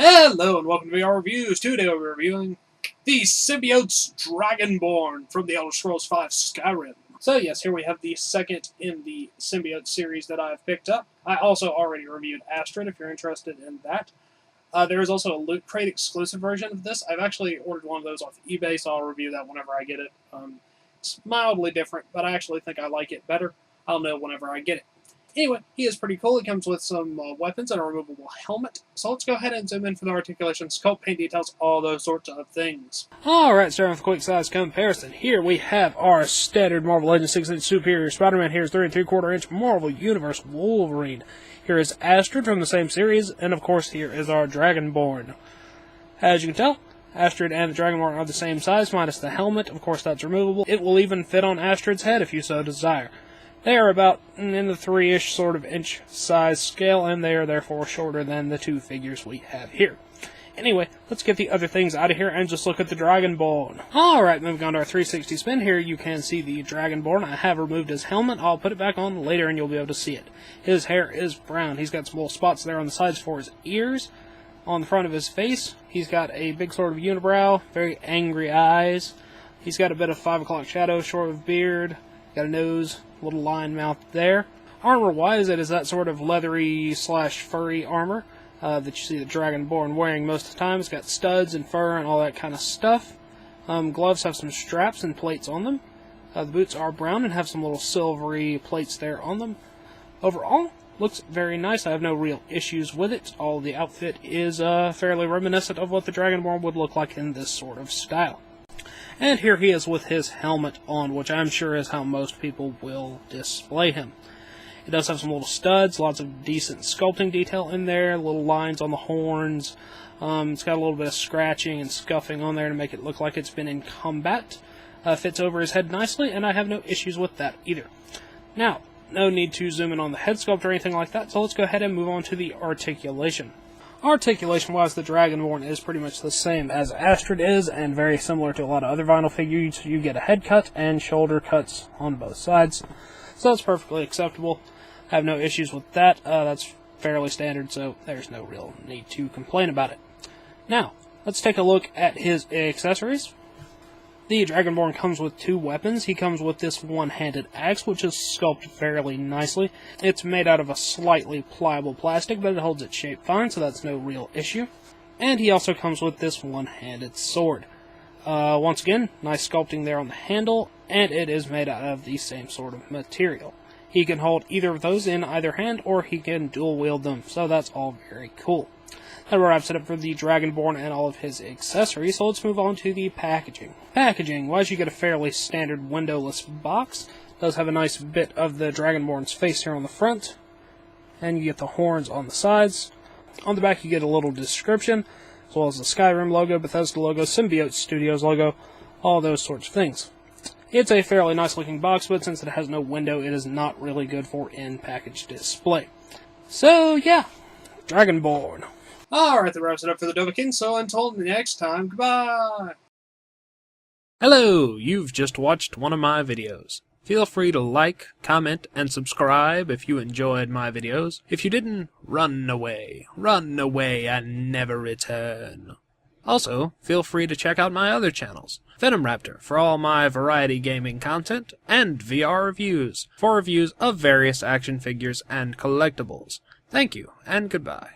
Hello and welcome to VR Reviews. Today we're reviewing the Symbiotes Dragonborn from the Elder Scrolls V Skyrim. So yes, here we have the second in the Symbiote series that I've picked up. I also already reviewed Astrid if you're interested in that. There is also a Loot Crate exclusive version of this. I've actually ordered one of those off eBay, so I'll review that whenever I get it. It's mildly different, but I actually think I like it better. I'll know whenever I get it. Anyway, he is pretty cool. He comes with some weapons and a removable helmet. So let's go ahead and zoom in for the articulation, sculpt, paint details, all those sorts of things. Alright, starting with a quick size comparison. Here we have our standard Marvel Legends 6-inch Superior Spider-Man. Here's 3 3/4-inch Marvel Universe Wolverine. Here is Astrid from the same series, and of course here is our Dragonborn. As you can tell, Astrid and the Dragonborn are the same size, minus the helmet. Of course that's removable. It will even fit on Astrid's head if you so desire. They are about in the 3-ish sort of inch size scale, and they are therefore shorter than the two figures we have here. Anyway, let's get the other things out of here and just look at the Dragonborn. Alright, moving on to our 360 spin. Here you can see the Dragonborn. I have removed his helmet. I'll put it back on later and you'll be able to see it. His hair is brown. He's got some little spots there on the sides for his ears. On the front of his face, he's got a big sort of unibrow, very angry eyes. He's got a bit of 5 o'clock shadow, short of beard, got a nose, little line mouth there. Armor-wise, it is that sort of leathery/furry armor that you see the Dragonborn wearing most of the time. It's got studs and fur and all that kind of stuff. Gloves have some straps and plates on them. The boots are brown and have some little silvery plates there on them. Overall, looks very nice. I have no real issues with it. All the outfit is fairly reminiscent of what the Dragonborn would look like in this sort of style. And here he is with his helmet on, which I'm sure is how most people will display him. It does have some little studs, lots of decent sculpting detail in there, little lines on the horns. It's got a little bit of scratching and scuffing on there to make it look like it's been in combat. Fits over his head nicely, and I have no issues with that either. Now, no need to zoom in on the head sculpt or anything like that, so let's go ahead and move on to the articulation. Articulation-wise, the Dragonborn is pretty much the same as Astrid is, and very similar to a lot of other vinyl figures. You get a head cut and shoulder cuts on both sides, so that's perfectly acceptable. I have no issues with that. That's fairly standard, so there's no real need to complain about it. Now, let's take a look at his accessories. The Dragonborn comes with 2 weapons. He comes with this one-handed axe, which is sculpted fairly nicely. It's made out of a slightly pliable plastic, but it holds its shape fine, so that's no real issue. And he also comes with this one-handed sword. Once again, nice sculpting there on the handle, and it is made out of the same sort of material. He can hold either of those in either hand, or he can dual-wield them, so that's all very cool. That wraps it up for the Dragonborn and all of his accessories, so let's move on to the packaging. Packaging-wise, you get a fairly standard windowless box. It does have a nice bit of the Dragonborn's face here on the front, and you get the horns on the sides. On the back you get a little description, as well as the Skyrim logo, Bethesda logo, Symbiotes Studios logo, all those sorts of things. It's a fairly nice looking box, but since it has no window, it is not really good for in-package display. So yeah, Dragonborn. Alright, that wraps it up for the Dovahkiin, so until next time, goodbye! Hello, you've just watched one of my videos. Feel free to like, comment, and subscribe if you enjoyed my videos. If you didn't, run away and never return. Also, feel free to check out my other channels, Venom Raptor for all my variety gaming content, and VR Reviews for reviews of various action figures and collectibles. Thank you, and goodbye.